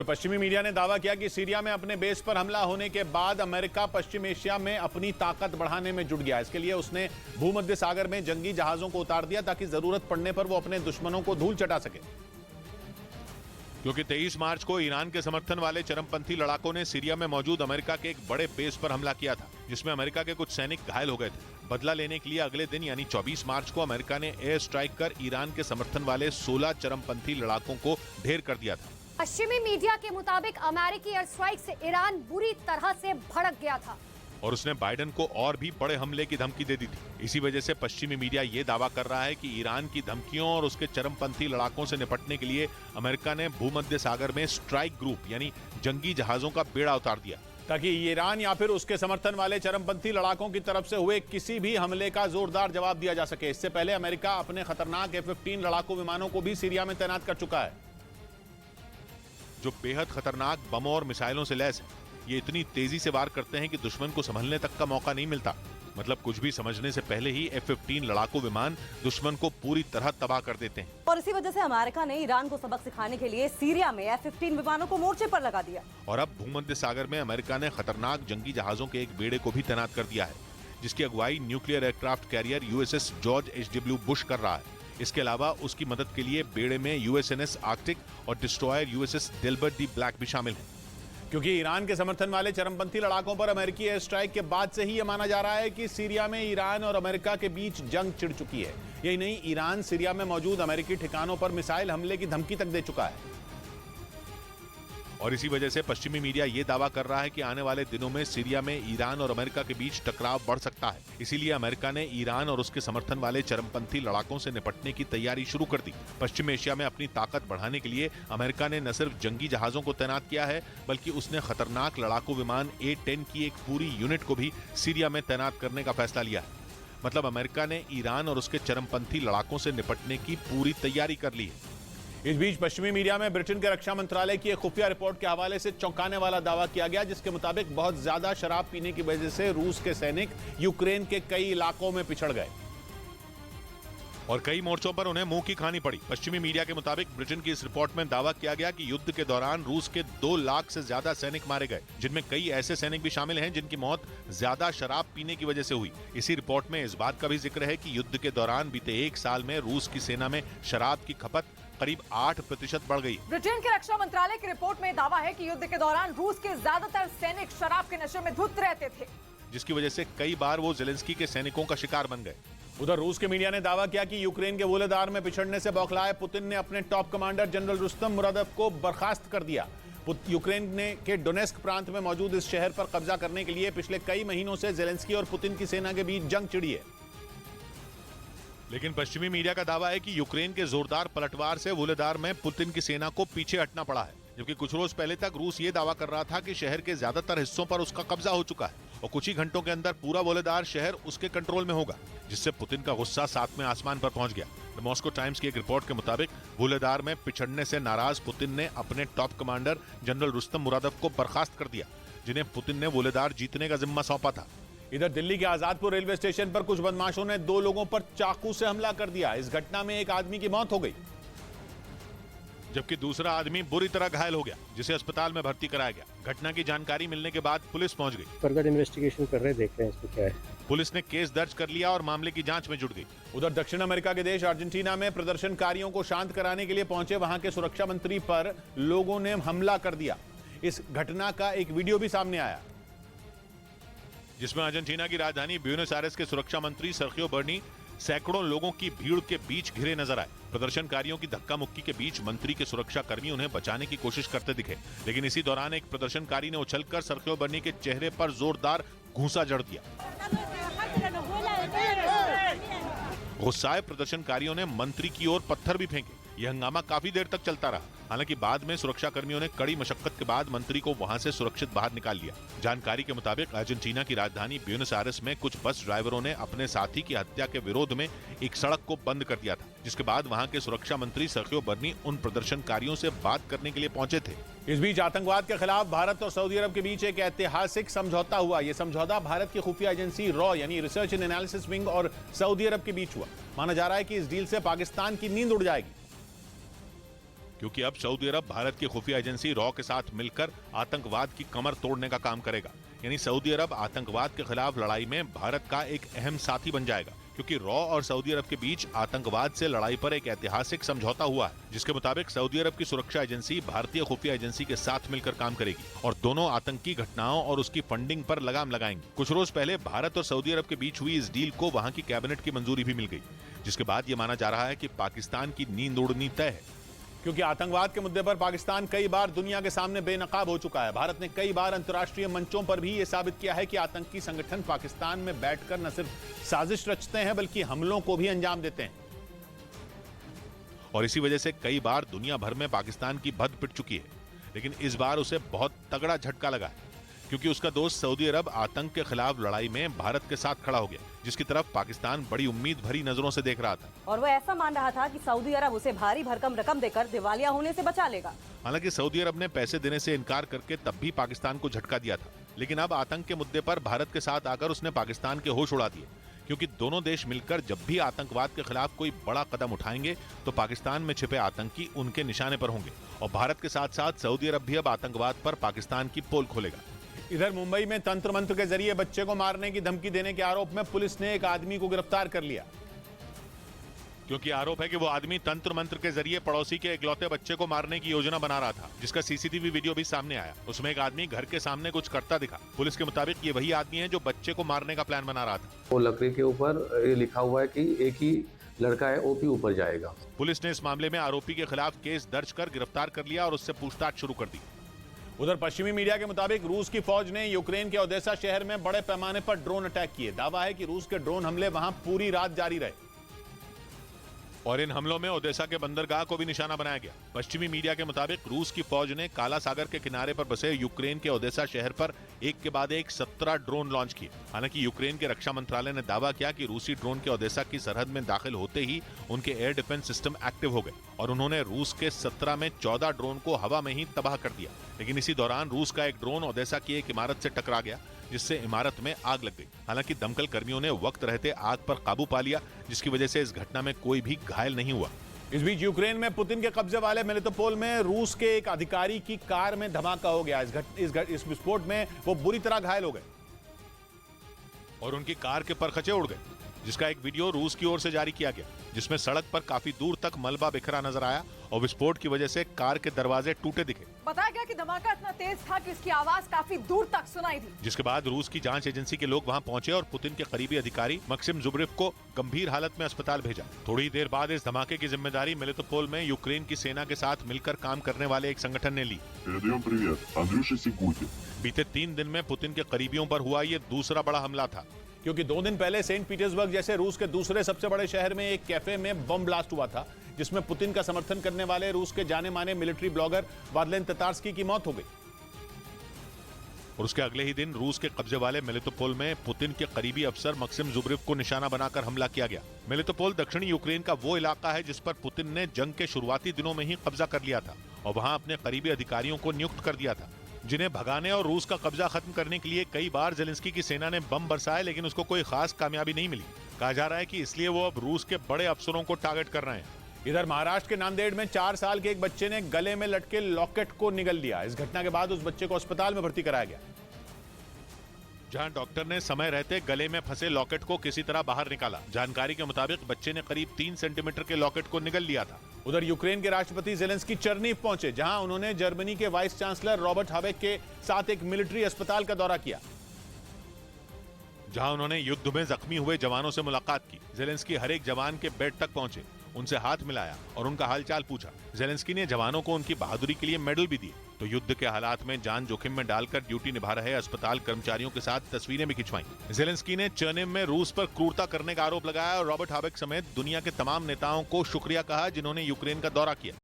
पश्चिमी मीडिया ने दावा किया कि सीरिया में अपने बेस पर हमला होने के बाद अमेरिका पश्चिम एशिया में अपनी ताकत बढ़ाने में जुट गया। इसके लिए उसने भूमध्य सागर में जंगी जहाजों को उतार दिया ताकि जरूरत पड़ने पर वो अपने दुश्मनों को धूल चटा सके। क्योंकि 23 मार्च को ईरान के समर्थन वाले चरमपंथी लड़ाकों ने सीरिया में मौजूद अमेरिका के एक बड़े बेस पर हमला किया था, जिसमें अमेरिका के कुछ सैनिक घायल हो गए थे। बदला लेने के लिए अगले दिन यानी 24 मार्च को अमेरिका ने एयर स्ट्राइक कर ईरान के समर्थन वाले 16 चरमपंथी लड़ाकों को ढेर कर दिया था। पश्चिमी मीडिया के मुताबिक अमेरिकी एयर स्ट्राइक से ईरान बुरी तरह से भड़क गया था और उसने बाइडेन को और भी बड़े हमले की धमकी दे दी थी। इसी वजह से पश्चिमी मीडिया ये दावा कर रहा है कि ईरान की धमकियों और उसके चरमपंथी लड़ाकों से निपटने के लिए अमेरिका ने भूमध्य सागर में स्ट्राइक ग्रुप यानी जंगी जहाजों का बेड़ा उतार दिया, ताकि ईरान या फिर उसके समर्थन वाले चरमपंथी लड़ाकों की तरफ से हुए किसी भी हमले का जोरदार जवाब दिया जा सके। इससे पहले अमेरिका अपने खतरनाक F-15 लड़ाकू विमानों को भी सीरिया में तैनात कर चुका है, जो बेहद खतरनाक बमों और मिसाइलों से लैस है। ये इतनी तेजी से वार करते हैं कि दुश्मन को संभलने तक का मौका नहीं मिलता। मतलब कुछ भी समझने से पहले ही F-15 लड़ाकू विमान दुश्मन को पूरी तरह तबाह कर देते हैं। और इसी वजह से अमेरिका ने ईरान को सबक सिखाने के लिए सीरिया में F-15 विमानों को मोर्चे पर लगा दिया। और अब भूमध्य सागर में अमेरिका ने खतरनाक जंगी जहाजों के एक बेड़े को भी तैनात कर दिया है, जिसकी अगुवाई nuclear aircraft carrier USS George H.W. Bush कर रहा है। इसके अलावा उसकी मदद के लिए बेड़े में USNS आर्कटिक और destroyer USS Delbert D black भी शामिल हैं। क्योंकि ईरान के समर्थन वाले चरमपंथी लड़ाकों पर अमेरिकी एयर स्ट्राइक के बाद से ही यह माना जा रहा है कि सीरिया में ईरान और अमेरिका के बीच जंग छिड़ चुकी है। यही नहीं, ईरान सीरिया में मौजूद अमेरिकी ठिकानों पर मिसाइल हमले की धमकी तक दे चुका है। और इसी वजह से पश्चिमी मीडिया ये दावा कर रहा है कि आने वाले दिनों में सीरिया में ईरान और अमेरिका के बीच टकराव बढ़ सकता है। इसीलिए अमेरिका ने ईरान और उसके समर्थन वाले चरमपंथी लड़ाकों से निपटने की तैयारी शुरू कर दी। पश्चिम एशिया में अपनी ताकत बढ़ाने के लिए अमेरिका ने न सिर्फ जंगी जहाजों को तैनात किया है, बल्कि उसने खतरनाक लड़ाकू विमान A-10 की एक पूरी यूनिट को भी सीरिया में तैनात करने का फैसला लिया है। मतलब अमेरिका ने ईरान और उसके चरमपंथी लड़ाकों से निपटने की पूरी तैयारी कर ली है। इस बीच पश्चिमी मीडिया में ब्रिटेन के रक्षा मंत्रालय की एक खुफिया रिपोर्ट के हवाले से चौंकाने वाला दावा किया गया, जिसके मुताबिक बहुत ज्यादा शराब पीने की वजह से रूस के सैनिक यूक्रेन के कई इलाकों में पिछड़ गए और कई मोर्चों पर उन्हें मुंह की खानी पड़ी। पश्चिमी मीडिया के मुताबिक ब्रिटेन की इस रिपोर्ट में दावा किया गया कि युद्ध के दौरान रूस के 2 लाख से ज्यादा सैनिक मारे गए, जिनमें कई ऐसे सैनिक भी शामिल हैं जिनकी मौत ज्यादा शराब पीने की वजह से हुई। इसी रिपोर्ट में इस बात का भी जिक्र है कि युद्ध के दौरान बीते 1 साल में रूस की सेना में शराब की खपत करीब 8% बढ़ गई। ब्रिटेन के रक्षा मंत्रालय की रिपोर्ट में दावा है कि युद्ध के दौरान रूस के ज्यादातर सैनिक शराब के नशे में धुत रहते थे, जिसकी वजह से कई बार वो जेलेंस्की के सैनिकों का शिकार बन गए। उधर रूस के मीडिया ने दावा किया कि यूक्रेन के वोलेदार में पिछड़ने से बौखलाए पुतिन ने अपने टॉप कमांडर जनरल रुस्तम मुरादव को बर्खास्त कर दिया। यूक्रेन ने के डोनेस्क प्रांत में मौजूद इस शहर पर कब्जा करने के लिए पिछले कई महीनों से जेलेंस्की और पुतिन की सेना के बीच जंग छिड़ी है। लेकिन पश्चिमी मीडिया का दावा है कि यूक्रेन के जोरदार पलटवार से वोलेदार में पुतिन की सेना को पीछे हटना पड़ा है, जबकि कुछ रोज पहले तक रूस ये दावा कर रहा था कि शहर के ज्यादातर हिस्सों पर उसका कब्जा हो चुका है और कुछ ही घंटों के अंदर पूरा वोलेदार शहर उसके कंट्रोल में होगा, जिससे पुतिन का गुस्सा 7वें आसमान पर पहुंच गया। द मॉस्को टाइम्स की एक रिपोर्ट के मुताबिक वोलेदार में पिछड़ने से नाराज पुतिन ने अपने टॉप कमांडर जनरल रुस्तम मुरादव को बर्खास्त कर दिया, जिन्हें पुतिन ने वोलेदार जीतने का जिम्मा सौंपा था। इधर दिल्ली के आजादपुर रेलवे स्टेशन पर कुछ बदमाशों ने 2 लोगों पर चाकू से हमला कर दिया। इस घटना में एक आदमी की मौत हो गई, जबकि दूसरा आदमी बुरी तरह घायल हो गया, जिसे अस्पताल में भर्ती कराया गया। घटना की जानकारी मिलने के बाद पुलिस पहुंच गई। फर्दर इन्वेस्टिगेशन कर रहे, देख रहे हैं इसमें क्या है। पुलिस ने केस दर्ज कर लिया और मामले की जांच में जुट गई। उधर दक्षिण अमेरिका के देश अर्जेंटीना में प्रदर्शनकारियों को शांत कराने के लिए पहुंचे वहां के सुरक्षा मंत्री पर लोगों ने हमला कर दिया। इस घटना का एक वीडियो भी सामने आया, जिसमें अर्जेंटीना की राजधानी ब्यूनस आयर्स के सुरक्षा मंत्री सर्खियो बर्नी सैकड़ों लोगों की भीड़ के बीच घिरे नजर आए। प्रदर्शनकारियों की धक्का मुक्की के बीच मंत्री के सुरक्षा कर्मी उन्हें बचाने की कोशिश करते दिखे, लेकिन इसी दौरान एक प्रदर्शनकारी ने उछलकर सर्खियो बर्नी के चेहरे पर जोरदार घूंसा जड़ दिया। गुस्साए प्रदर्शनकारियों ने मंत्री की ओर पत्थर भी फेंके। यह हंगामा काफी देर तक चलता रहा। हालांकि बाद में सुरक्षा कर्मियों ने कड़ी मशक्कत के बाद मंत्री को वहां से सुरक्षित बाहर निकाल लिया। जानकारी के मुताबिक अर्जेंटीना की राजधानी ब्यूनस आयर्स में कुछ बस ड्राइवरों ने अपने साथी की हत्या के विरोध में एक सड़क को बंद कर दिया था, जिसके बाद वहां के सुरक्षा मंत्री सर्खियो बर्नी उन प्रदर्शनकारियों से बात करने के लिए पहुंचे थे। इस बीच आतंकवाद के खिलाफ भारत और सऊदी अरब के बीच एक ऐतिहासिक समझौता हुआ। यह समझौता भारत की खुफिया एजेंसी रॉ यानी रिसर्च एंड एनालिसिस विंग और सऊदी अरब के बीच हुआ। माना जा रहा है कि इस डील से पाकिस्तान की नींद उड़ जाएगी। क्योंकि अब सऊदी अरब भारत की खुफिया एजेंसी रॉ के साथ मिलकर आतंकवाद की कमर तोड़ने का काम करेगा। यानी सऊदी अरब आतंकवाद के खिलाफ लड़ाई में भारत का एक अहम साथी बन जाएगा, क्योंकि रॉ और सऊदी अरब के बीच आतंकवाद से लड़ाई पर एक ऐतिहासिक समझौता हुआ है, जिसके मुताबिक सऊदी अरब की सुरक्षा एजेंसी भारतीय खुफिया एजेंसी के साथ मिलकर काम करेगी और दोनों आतंकी घटनाओं और उसकी फंडिंग पर लगाम लगाएंगे। कुछ रोज पहले भारत और सऊदी अरब के बीच हुई इस डील को वहां की कैबिनेट की मंजूरी भी मिल गई, जिसके बाद ये माना जा रहा है कि पाकिस्तान की नींद उड़नी तय है। क्योंकि आतंकवाद के मुद्दे पर पाकिस्तान कई बार दुनिया के सामने बेनकाब हो चुका है। भारत ने कई बार अंतर्राष्ट्रीय मंचों पर भी यह साबित किया है कि आतंकी संगठन पाकिस्तान में बैठकर न सिर्फ साजिश रचते हैं बल्कि हमलों को भी अंजाम देते हैं। और इसी वजह से कई बार दुनिया भर में पाकिस्तान की भद्द पिट चुकी है, लेकिन इस बार उसे बहुत तगड़ा झटका लगा है, क्योंकि उसका दोस्त सऊदी अरब आतंक के खिलाफ लड़ाई में भारत के साथ खड़ा हो गया, जिसकी तरफ पाकिस्तान बड़ी उम्मीद भरी नजरों से देख रहा था। और वो ऐसा मान रहा था कि सऊदी अरब उसे भारी भरकम रकम देकर दिवालिया होने से बचा लेगा। हालांकि सऊदी अरब ने पैसे देने से इनकार करके तब भी पाकिस्तान को झटका दिया था, लेकिन अब आतंक के मुद्दे पर भारत के साथ आकर उसने पाकिस्तान के होश उड़ा दिए, क्योंकि दोनों देश मिलकर जब भी आतंकवाद के खिलाफ कोई बड़ा कदम उठाएंगे तो पाकिस्तान में छिपे आतंकी उनके निशाने पर होंगे और भारत के साथ साथ सऊदी अरब भी अब आतंकवाद पर पाकिस्तान की पोल खोलेगा। इधर मुंबई में तंत्र मंत्र के जरिए बच्चे को मारने की धमकी देने के आरोप में पुलिस ने एक आदमी को गिरफ्तार कर लिया, क्योंकि आरोप है कि वो आदमी तंत्र मंत्र के जरिए पड़ोसी के इकलौते बच्चे को मारने की योजना बना रहा था, जिसका सीसीटीवी वीडियो भी सामने आया। उसमें एक आदमी घर के सामने कुछ करता दिखा। पुलिस के मुताबिक ये वही आदमी है जो बच्चे को मारने का प्लान बना रहा था। वो लकड़ी के ऊपर ये लिखा हुआ है कि एक ही लड़का है, ओपी ऊपर जाएगा। पुलिस ने इस मामले में आरोपी के खिलाफ केस दर्ज कर गिरफ्तार कर लिया और उससे पूछताछ शुरू कर दी। उधर पश्चिमी मीडिया के मुताबिक रूस की फौज ने यूक्रेन के ओडेसा शहर में बड़े पैमाने पर ड्रोन अटैक किए। दावा है कि रूस के ड्रोन हमले वहां पूरी रात जारी रहे और इन हमलों में ओडेसा के बंदरगाह को भी निशाना बनाया गया। पश्चिमी मीडिया के मुताबिक रूस की फौज ने काला सागर के किनारे पर बसे यूक्रेन के ओडेसा शहर पर एक के बाद एक 17 ड्रोन लॉन्च किए। हालांकि यूक्रेन के रक्षा मंत्रालय ने दावा किया कि रूसी ड्रोन के ओडेसा की सरहद में दाखिल होते ही उनके एयर डिफेंस सिस्टम एक्टिव हो गए और उन्होंने रूस के 17 में 14 ड्रोन को हवा में ही तबाह कर दिया। लेकिन इसी दौरान रूस का एक ड्रोन ओडेसा की एक इमारत से टकरा गया, जिससे इमारत में आग लग गई। हालांकि दमकल कर्मियों ने वक्त रहते आग पर काबू पा लिया, जिसकी वजह से इस घटना में कोई भी घायल नहीं हुआ। इस बीच यूक्रेन में पुतिन के कब्जे वाले मेलिटोपोल में रूस के एक अधिकारी की कार में धमाका हो गया। इस विस्फोट में वो बुरी तरह घायल हो गए और उनकी कार के परखचे उड़ गए, जिसका एक वीडियो रूस की ओर से जारी किया गया, जिसमें सड़क पर काफी दूर तक मलबा बिखरा नजर आया और विस्फोट की वजह से कार के दरवाजे टूटे दिखे। बताया गया कि धमाका इतना तेज था कि इसकी आवाज काफी दूर तक सुनाई दी, जिसके बाद रूस की जांच एजेंसी के लोग वहां पहुंचे और पुतिन के करीबी अधिकारी मक्सिम जुब्रेव को गंभीर हालत में अस्पताल भेजा। थोड़ी देर बाद इस धमाके की जिम्मेदारी मेलिटोपोल में यूक्रेन की सेना के साथ मिलकर काम करने वाले एक संगठन ने ली। बीते 3 दिन में पुतिन के करीबियों पर हुआ ये दूसरा बड़ा हमला था, क्योंकि 2 दिन पहले सेंट पीटर्सबर्ग जैसे रूस के दूसरे सबसे बड़े शहर में एक कैफे में बम ब्लास्ट हुआ था, जिसमें पुतिन का समर्थन करने वाले रूस के जाने माने मिलिट्री ब्लॉगर वादलेन ततार्स्की की मौत हो गई। और उसके अगले ही दिन रूस के कब्जे वाले मेलिटोपोल में पुतिन के करीबी अफसर मक्सिम जुब्रेव को निशाना बनाकर हमला किया गया। मेलिटोपोल दक्षिणी यूक्रेन का वो इलाका है जिस पर पुतिन ने जंग के शुरुआती दिनों में ही कब्जा कर लिया था और वहां अपने करीबी अधिकारियों को नियुक्त कर दिया था, जिन्हें भगाने और रूस का कब्जा खत्म करने के लिए कई बार जेलेंस्की की सेना ने बम बरसाए, लेकिन उसको कोई खास कामयाबी नहीं मिली। कहा जा रहा है कि इसलिए वो अब रूस के बड़े अफसरों को टारगेट कर रहे हैं। इधर महाराष्ट्र के नांदेड़ में 4 साल के एक बच्चे ने गले में लटके लॉकेट को निगल लिया। इस घटना के बाद उस बच्चे को अस्पताल में भर्ती कराया गया, जहां डॉक्टर ने समय रहते गले में फंसे लॉकेट को किसी तरह बाहर निकाला। जानकारी के मुताबिक बच्चे ने करीब 3 सेंटीमीटर के लॉकेट को निगल लिया था। उधर यूक्रेन के राष्ट्रपति जेलेंस्की चर्नीव पहुंचे, जहां उन्होंने जर्मनी के वाइस चांसलर रॉबर्ट हाबेक के साथ एक मिलिट्री अस्पताल का दौरा किया, जहां उन्होंने युद्ध में जख्मी हुए जवानों से मुलाकात की। जेलेंस्की हर एक जवान के बेड तक पहुंचे, उनसे हाथ मिलाया और उनका हालचाल पूछा। जेलेंस्की ने जवानों को उनकी बहादुरी के लिए मेडल भी दिए। तो युद्ध के हालात में जान जोखिम में डालकर ड्यूटी निभा रहे अस्पताल कर्मचारियों के साथ तस्वीरें भी खिंचवाई। जेलेंस्की ने चर्निव में रूस पर क्रूरता करने का आरोप लगाया और रॉबर्ट हाबेक समेत दुनिया के तमाम नेताओं को शुक्रिया कहा जिन्होंने यूक्रेन का दौरा किया।